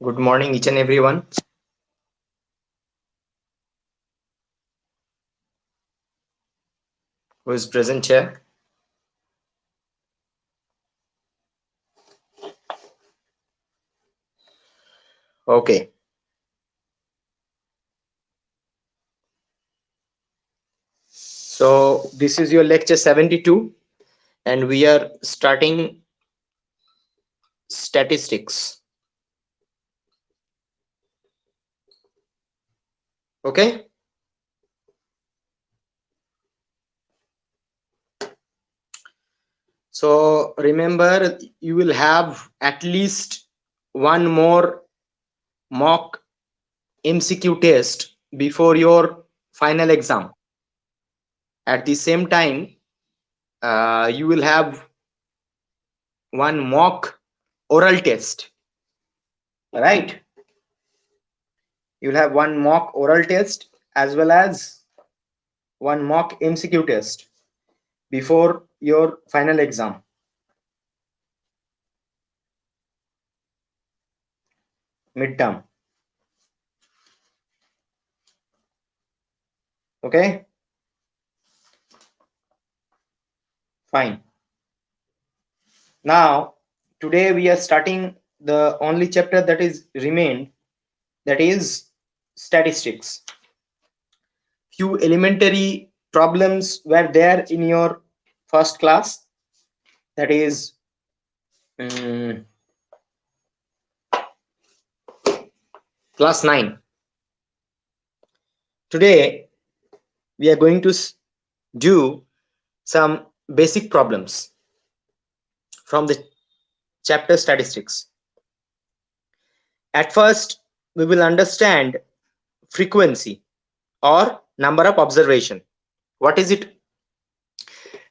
Good morning, each and everyone who is present here. Okay, so this is your lecture 72, and we are starting statistics. Okay, so remember, you will have at least one more mock MCQ test before your final exam. At the same time, you will have one mock oral test, right? You'll have one mock oral test as well as one mock MCQ test before your final exam, midterm. Okay, fine. Now, today we are starting the only chapter that is remained, that is statistics. Few elementary problems were there in your first class, that is class 9. Today we are going to do some basic problems from the chapter statistics. At first, we will understand frequency or number of observation. What is it?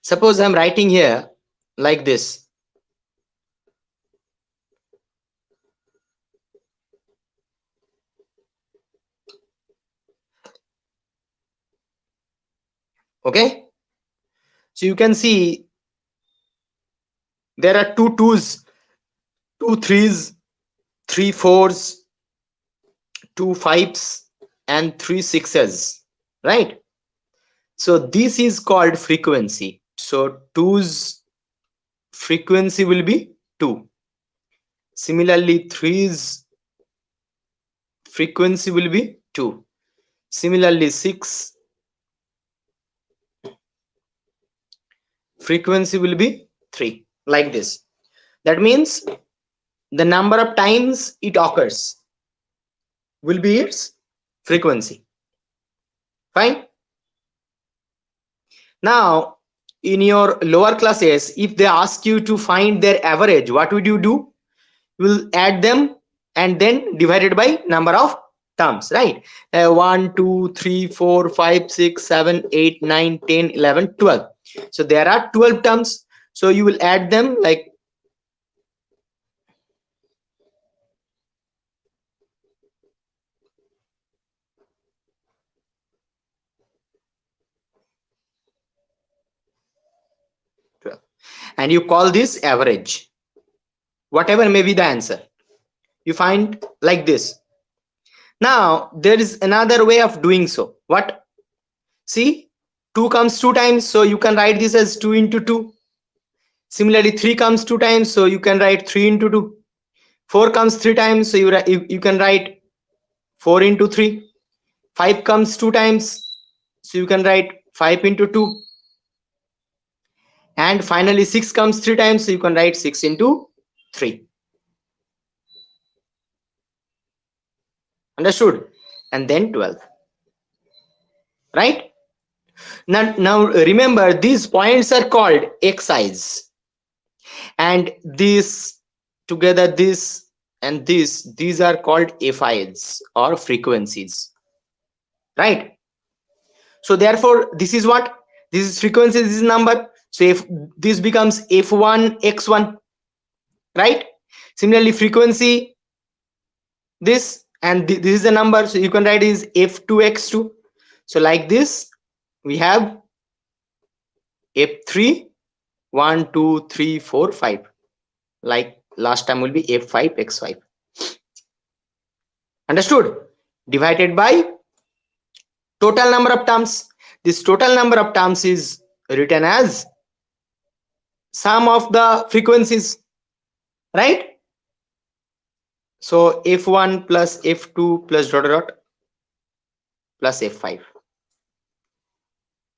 Suppose I'm writing here like this. Okay, so you can see there are two twos, two threes, three fours, two fives, and three sixes, right? So this is called frequency. So twos frequency will be 2. Similarly, threes frequency will be 2. Similarly, 6 frequency will be 3, like this. That means the number of times it occurs will be its frequency. Fine. Now, in your lower classes, if they ask you to find their average, what would you do? You will add them and then divided by number of terms, right? 1 2 3 4 5 6 7 8 9 10 11 12. So there are 12 terms, so you will add them like and you call this average. Whatever may be the answer, you find like this. Now there is another way of doing so. What? See, 2 comes 2 times, so you can write this as 2 into 2. Similarly, 3 comes 2 times, so you can write 3 into 2. 4 comes 3 times, so you can write 4 into 3. 5 comes 2 times, so you can write 5 into 2. And finally 6 comes 3 times, so you can write 6 into 3. Understood? And then 12. Right? Now remember, these points are called xi's, and this together, this and this, these are called fi's or frequencies, right? So therefore this is what, this is frequency, this is number. So if this becomes f1 x1, right? Similarly, frequency this, and this is the number, so you can write is f2 x2. So like this we have f3 1 2 3 4 5, like last time will be f5 x5. Understood? Divided by total number of terms. This total number of terms is written as sum of the frequencies, right? So f1 plus f2 plus dot dot plus f5.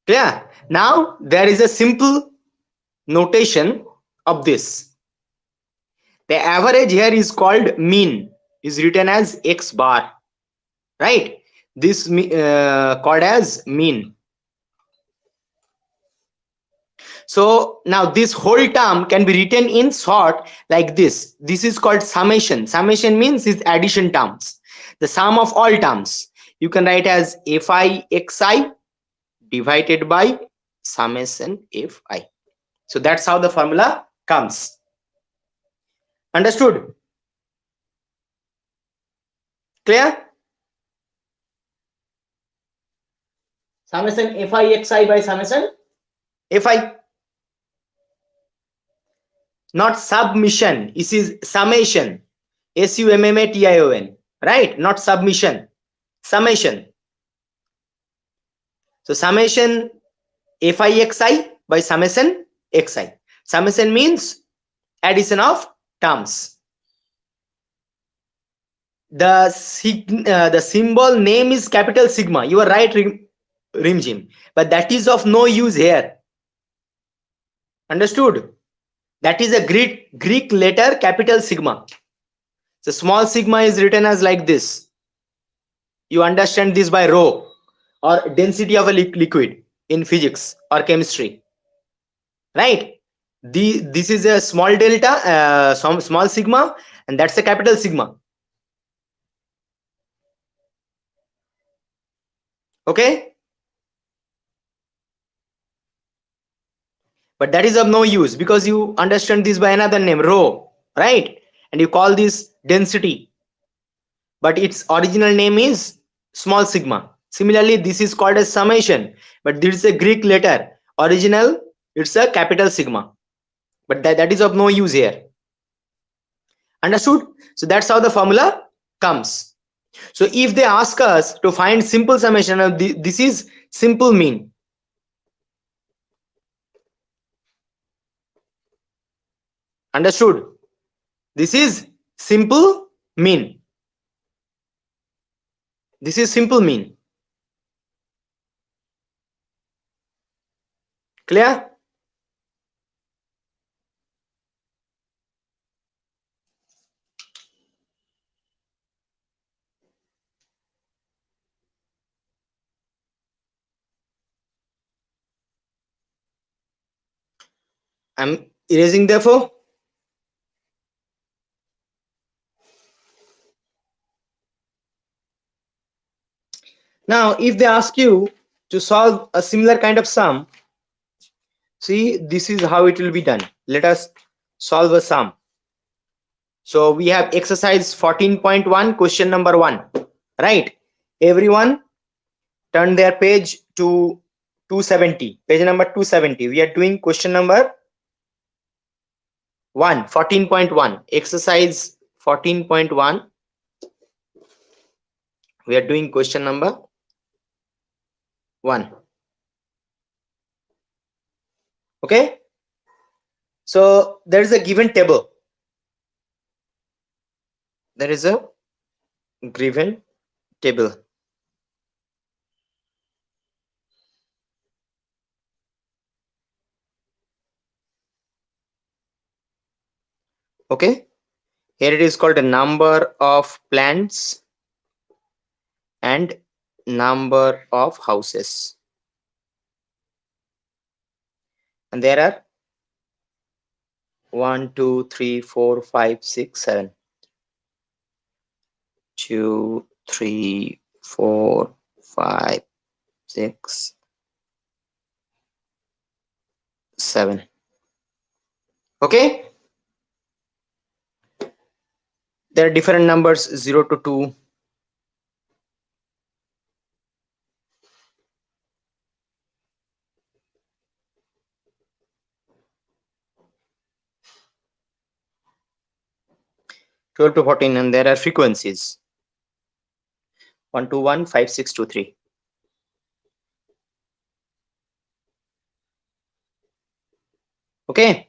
Clear? Now there is a simple notation of this. The average here is called mean, is written as x bar, right? This called as mean. So now this whole term can be written in short like this. This is called summation. Summation means is addition terms, the sum of all terms. You can write as fi xi divided by summation fi. So that's how the formula comes. Understood? Clear? Summation fi xi by summation fi. Not submission. This is summation. summation, right? Not submission. Summation. So summation fi xi by summation xi. Summation means addition of terms. The symbol name is capital sigma. You are right, Rimjim, but that is of no use here. Understood? That is a Greek letter capital sigma. So small sigma is written as like this. You understand this by rho, or density of a liquid in physics or chemistry, right? This is a small delta, some small sigma, and that's a capital sigma. Okay, but that is of no use because you understand this by another name, rho, right? And you call this density, but its original name is small sigma. Similarly, this is called as summation, but this is a Greek letter. Original, it's a capital sigma, but that is of no use here. Understood? So that's how the formula comes. So if they ask us to find simple summation, this is simple mean. Understood? This is simple mean. This is simple mean. Clear? I'm erasing therefore. Now, if they ask you to solve a similar kind of sum, see, this is how it will be done. Let us solve a sum. So we have exercise 14.1, question number 1, right? Everyone turn their page to 270, page number 270. We are doing question number 1, 14.1, exercise 14.1. We are doing question number 1. Okay, so there is a given table. There is a given table. Okay, here it is called a number of plants and number of houses, and there are 1 2 3 4 5 6 7, 2 3 4 5 6 7. Okay, there are different numbers 0 to 2. To 14, and there are frequencies. 1215623. Okay,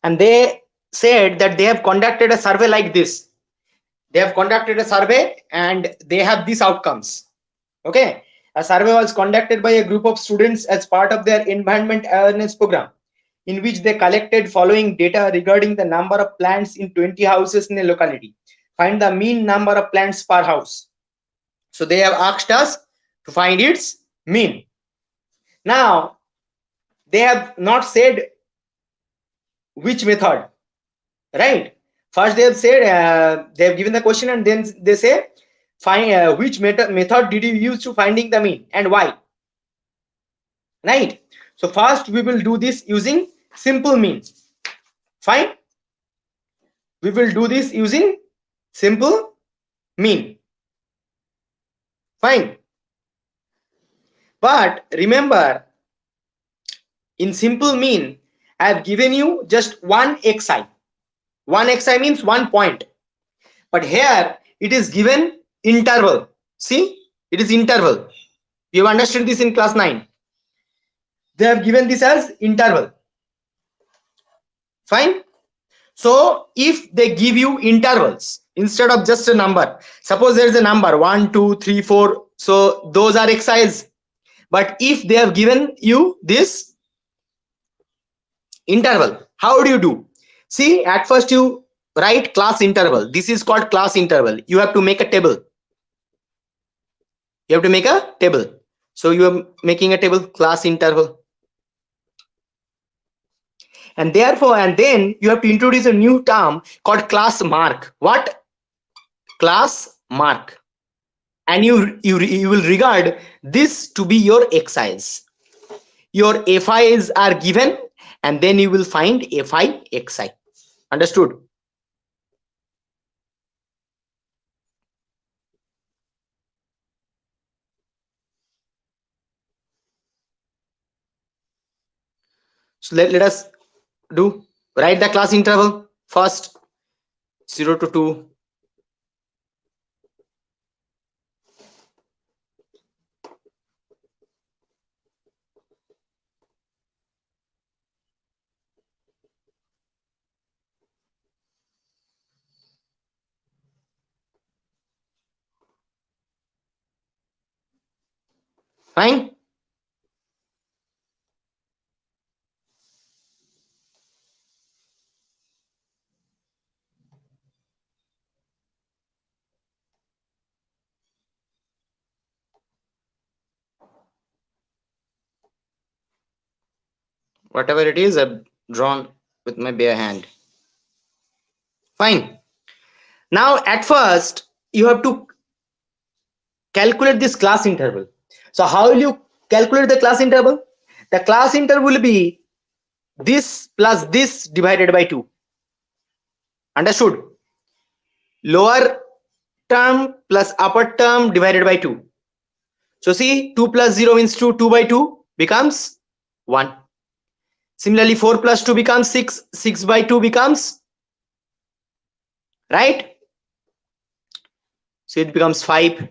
and they said that they have conducted a survey like this. They have conducted a survey and they have these outcomes. Okay, a survey was conducted by a group of students as part of their environment awareness program, in which they collected following data regarding the number of plants in 20 houses in a locality. Find the mean number of plants per house. So they have asked us to find its mean. Now they have not said which method, right? First they have said they have given the question and then they say find which method did you use to finding the mean and why, right? So first we will do this using simple mean. Fine, we will do this using simple mean. Fine, but remember, in simple mean I have given you just one xi. One xi means 1 point, but here it is given interval. See, it is interval. You have understood this in class 9. They have given this as interval. Fine. So if they give you intervals instead of just a number, suppose there is a number 1 2 3 4, so those are x's. But if they have given you this interval, how do you do? See, at first you write class interval. This is called class interval. You have to make a table. You have to make a table. So you are making a table, class interval. And therefore, and then you have to introduce a new term called class mark. What? Class mark. And you will regard this to be your x's. Your fi's are given, and then you will find fi xi. Understood? So let us do, write the class interval first, 0 to 2. Fine. Whatever it is, I've drawn with my bare hand. Fine. Now at first you have to calculate this class interval. So how will you calculate the class interval? The class interval will be this plus this divided by 2. Understood? Lower term plus upper term divided by 2. So see, 2 plus 0 means 2. 2 by 2 becomes 1. Similarly, 4 plus 2 becomes 6. 6 by 2 becomes, right? So it becomes 5.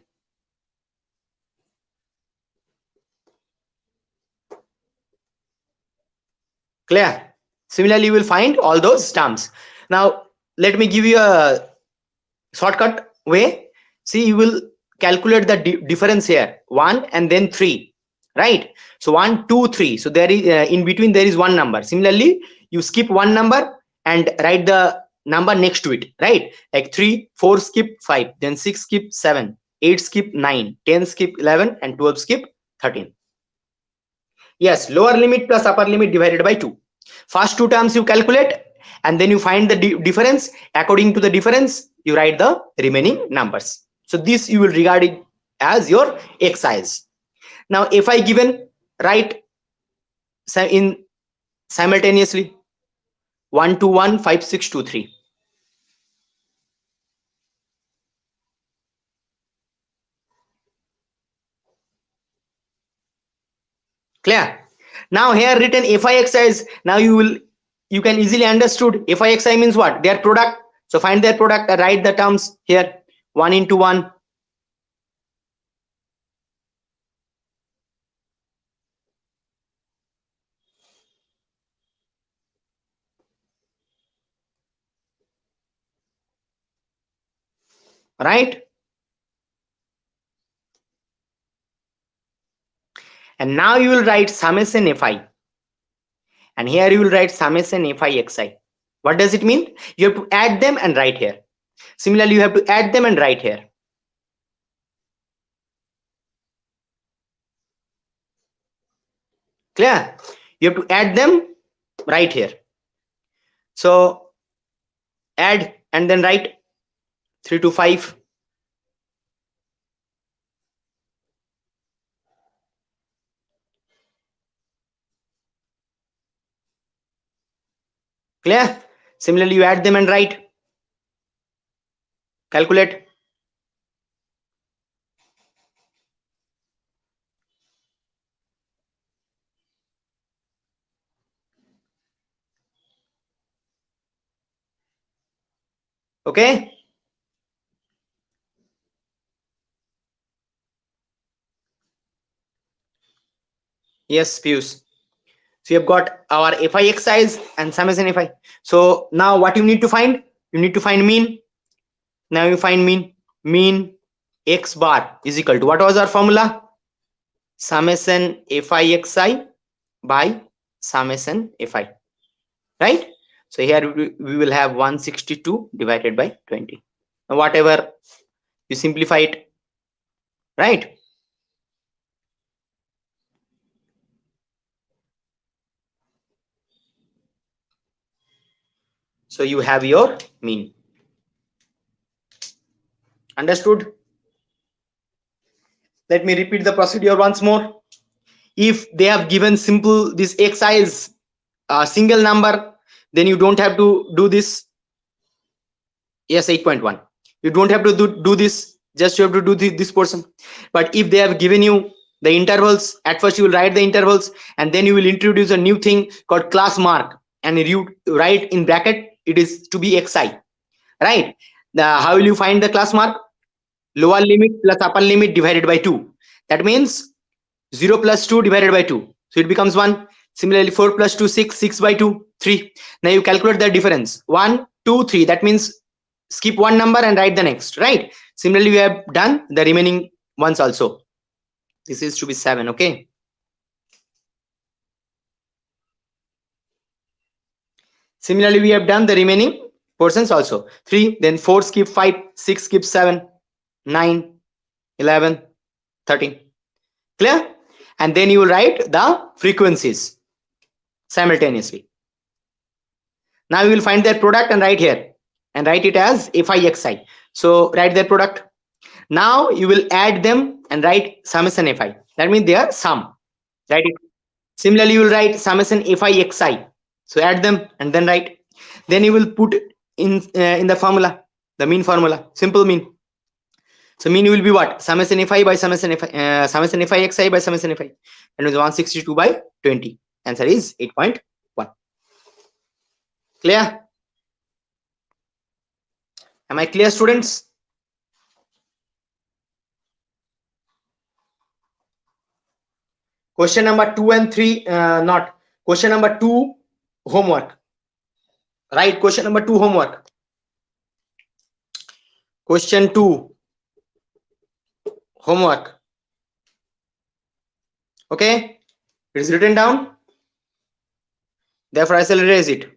Clear? Similarly, you will find all those terms. Now, let me give you a shortcut way. See, you will calculate the difference here, 1 and then 3, right? So 1 2 3, so there is in between there is one number. Similarly, you skip one number and write the number next to it, right? Like 3 4 skip 5, then 6 skip 7, 8 skip 9, 10 skip 11, and 12 skip 13. Yes, lower limit plus upper limit divided by 2. First two terms you calculate, and then you find the difference. According to the difference, you write the remaining numbers. So this you will regard it as your x's. Now fi given, write in simultaneously 1215623. Clear? Now here written fixi is, now you can easily understood fixi means what? Their product. So find their product and write the terms here, 1 into 1, right? And now you will write summation fi, and here you will write summation fi xi. What does it mean? You have to add them and write here. Similarly, you have to add them and write here. Clear? You have to add them right here. So add and then write 3 to 5. Clear? Similarly, you add them and write. Calculate. Okay? Yes, Pius. So you have got our fi size and summation fi. So now what you need to find? You need to find mean. Now you find mean. Mean x bar is equal to, what was our formula? Summation fi xi by summation fi. Right? So here we will have 162 divided by 20. Now whatever you simplify it, right? So you have your mean. Understood? Let me repeat the procedure once more. If they have given simple this xi is a single number, then you don't have to do this. Yes, 8.1. You don't have to do this, just you have to do this portion. But if they have given you the intervals, at first you will write the intervals, and then you will introduce a new thing called class mark, and you write in bracket it is to be xi, right? How will you find the class mark? Lower limit plus upper limit divided by 2. That means 0 plus 2 divided by 2, so it becomes 1. Similarly, 4 plus 2 6, 6 by 2 3. Now you calculate the difference, 1 2 3. That means skip one number and write the next, right? Similarly, we have done the remaining ones also. This is to be 7. Okay, similarly we have done the remaining portions also. 3, then 4 skip 5, 6 skip 7, 9 11 13. Clear? And then you will write the frequencies simultaneously. Now you will find their product and write here, and write it as fi xi. So write their product. Now you will add them and write summation fi. That means they are sum. Write it. Similarly, you will write summation fi xi. So add them and then write. Then you will put in the formula, the mean formula, simple mean. So mean will be what? Summation fi by summation fi xi by summation fi. And it is 162 by 20. Answer is 8.1. Clear? Am I clear, students? Question number 2 and 3, not. Question number 2, homework. Right, question number 2, homework. Question 2, homework. Okay, it is written down. Therefore, I shall erase it.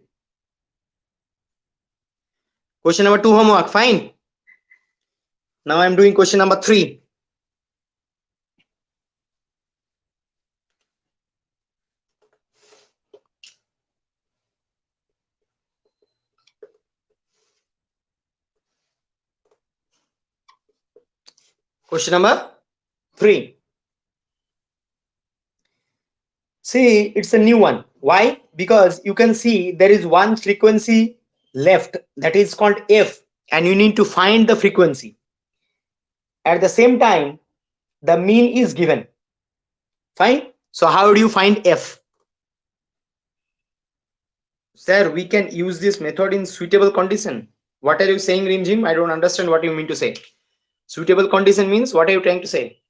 Question number 2, homework. Fine. Now I am doing question number 3. Question number 3. See, it's a new one. Why? Because you can see there is one frequency left, that is called f, and you need to find the frequency. At the same time, the mean is given. Fine. So how do you find f? Sir, we can use this method in suitable condition. What are you saying, Rimjim? I don't understand what you mean to say. Suitable condition means, what are you trying to say?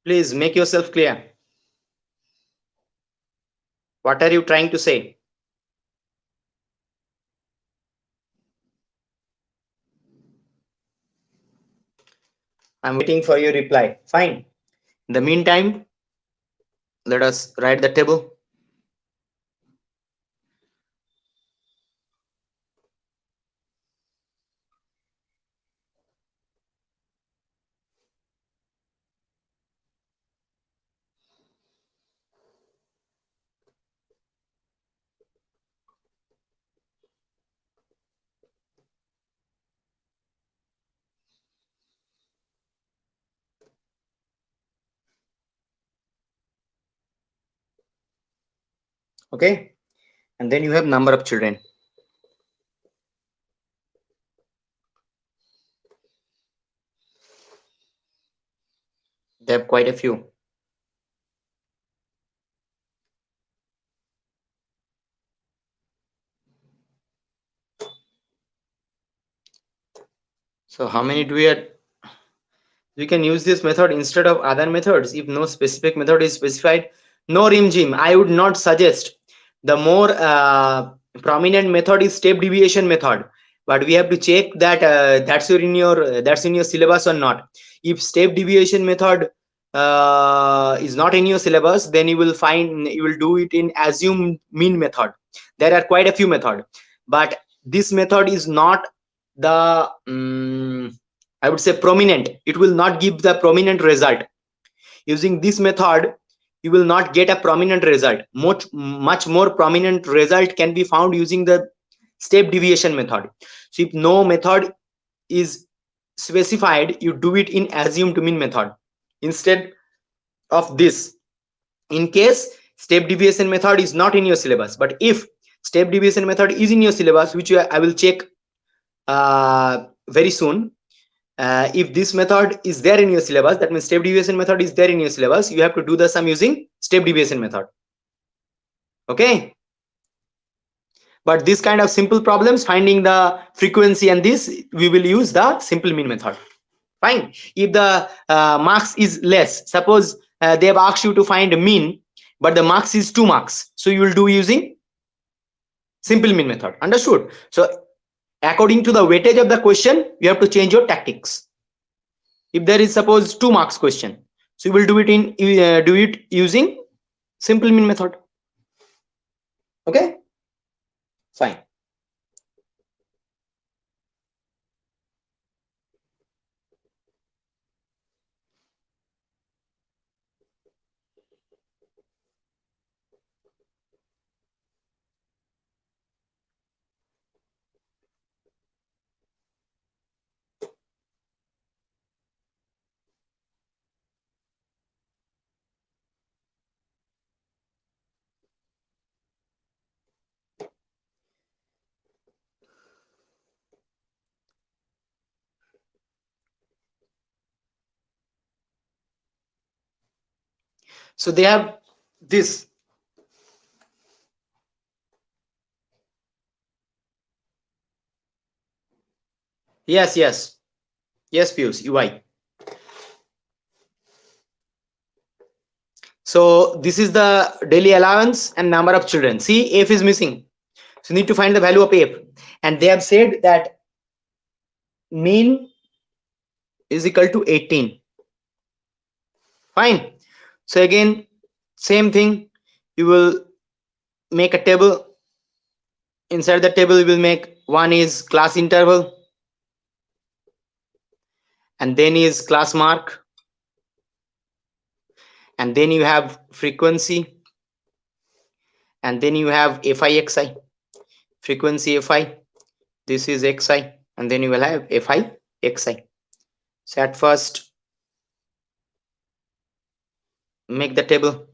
Please make yourself clear. What are you trying to say? I'm waiting for your reply. Fine. In the meantime, let us write the table. Okay. And then you have number of children. They have quite a few. So how many do we have? We can use this method instead of other methods if no specific method is specified. No, Rimjim, I would not suggest. The more prominent method is step deviation method, but we have to check that that's in your syllabus or not. If step deviation method is not in your syllabus, then you will do it in assume mean method. There are quite a few methods, but this method is not the I would say prominent. It will not give the prominent result. Using this method, you will not get a prominent result. Much more prominent result can be found using the step deviation method. So if no method is specified, you do it in assume to mean method instead of this. In case step deviation method is not in your syllabus, but if step deviation method is in your syllabus, which I will check very soon, if this method is there in your syllabus, that means step deviation method is there in your syllabus, you have to do the sum using step deviation method. Okay, but this kind of simple problems, finding the frequency and this, we will use the simple mean method. Fine. If the marks is less, suppose they have asked you to find a mean, but the marks is 2 marks, so you will do using simple mean method. Understood? So according to the weightage of the question, you have to change your tactics. If there is suppose 2 marks question, so you will do it using simple mean method. Okay, fine. So they have this. Yes, yes, yes, Pius, UI. So this is the daily allowance and number of children. See, F is missing. So you need to find the value of F. And they have said that mean is equal to 18. Fine. So again, same thing. You will make a table. Inside the table, you will make one is class interval, and then is class mark, and then you have frequency, and then you have fi xi, frequency fi, this is xi, and then you will have fi xi. So at first, make the table.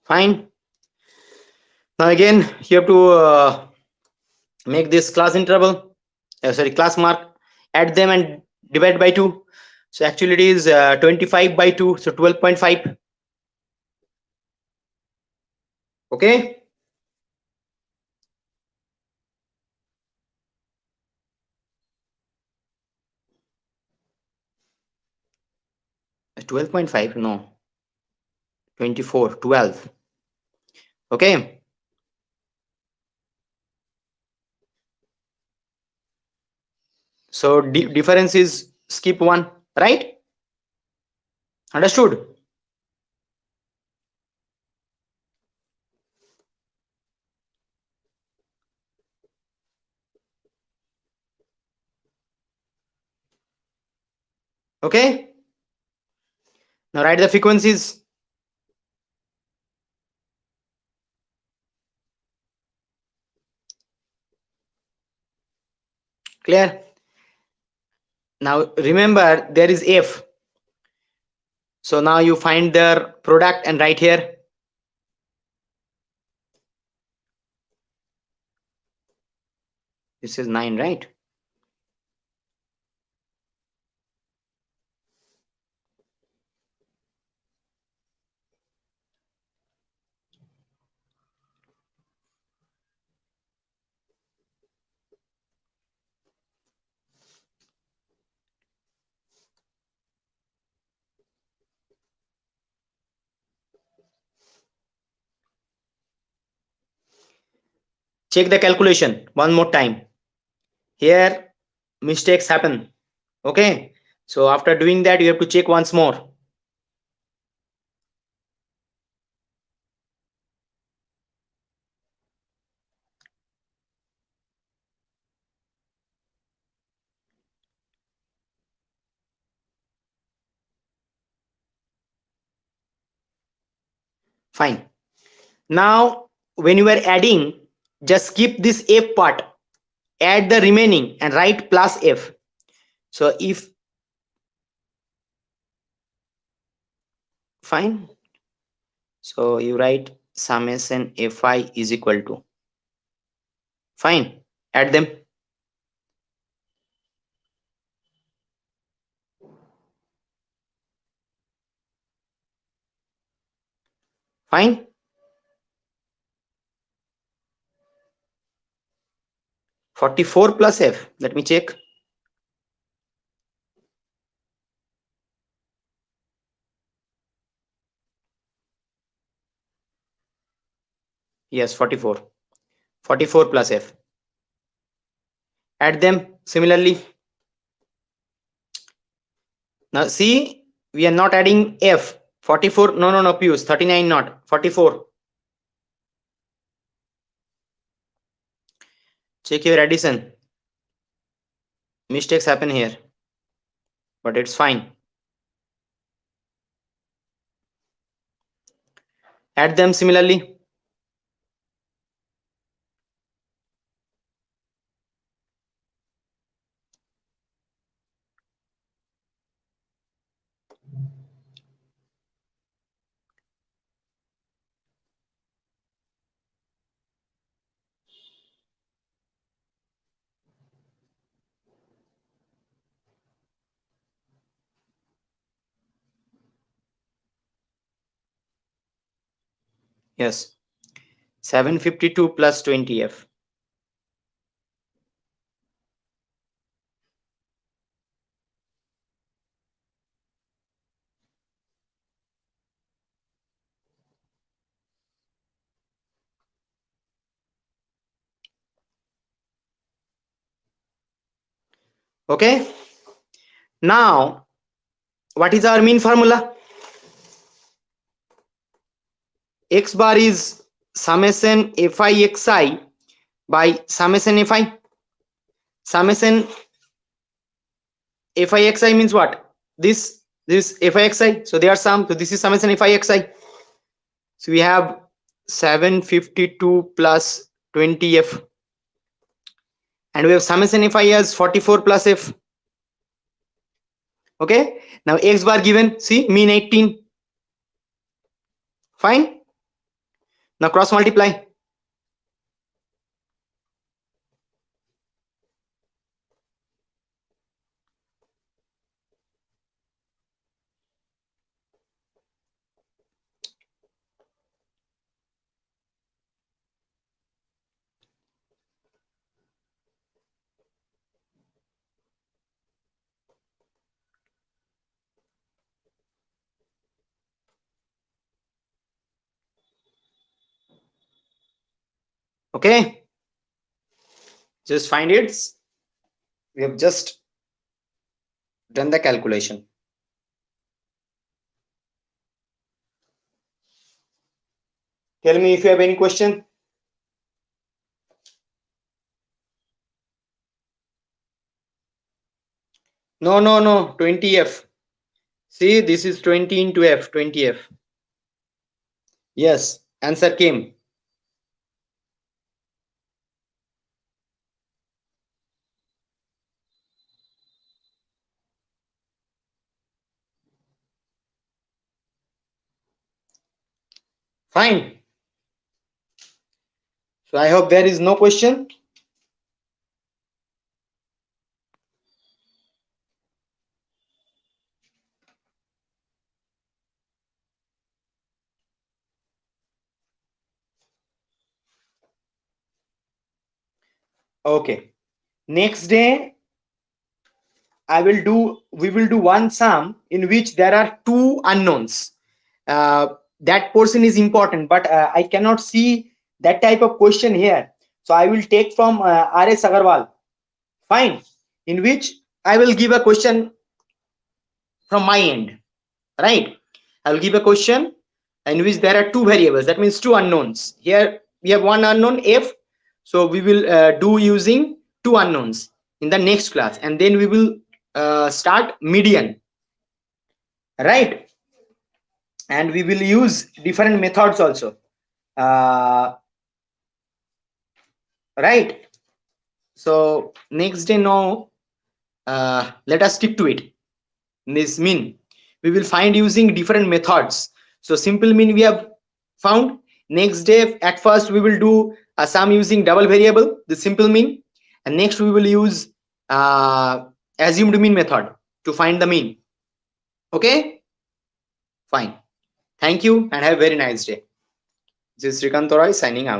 Fine. Now again you have to make this class interval, sorry, class mark, add them and divide by 2. So actually it is 25 by 2, so 12.5. Okay. Uh, 12.5, no, 24, 12. Okay. So difference is skip 1, right? Understood? Okay. Now write the frequencies. Clear? Now remember there is f. So now you find their product and write here. This is 9, right? Check the calculation one more time. Here mistakes happen. Okay. So after doing that, you have to check once more. Fine. Now, when you are adding, just skip this f part, add the remaining and write plus f. So if, fine. So you write summation fi is equal to, fine. Add them. Fine. (44) plus f. Let me check. Yes, 44. 44 plus f. Add them similarly. Now see, we are not adding f. 44. No, Pius. 39 not. 44. Check your addition. Mistakes happen here, but it's fine. Add them similarly. Yes. 752 plus 20f. Okay. Now, what is our mean formula? X bar is summation fi xi by summation fi. Summation fi xi means what? This fi xi. So they are sum. So this is summation fi xi. So we have 752 plus 20f, and we have summation fi as 44 plus f. Okay. Now x bar given. See, mean 18. Fine. Now cross multiply. Okay, just find it. We have just done the calculation. Tell me if you have any question. No, no, no, 20f. See, this is 20 into f, 20f. Yes, answer came. Fine. So I hope there is no question. Okay. Next day, we will do one sum in which there are two unknowns. That portion is important, but I cannot see that type of question here. So I will take from R.S. Agarwal. Fine. In which I will give a question from my end. Right. I will give a question in which there are two variables. That means two unknowns. Here we have one unknown f. So we will do using two unknowns in the next class, and then we will start median. Right. And we will use different methods also. Right. So next day, no, let us stick to it. This mean we will find using different methods. So simple mean we have found. Next day, at first we will do a sum using double variable, the simple mean, and next we will use assumed mean method to find the mean. Okay, fine. Thank you and have a very nice day. This is Srikant Roy signing out.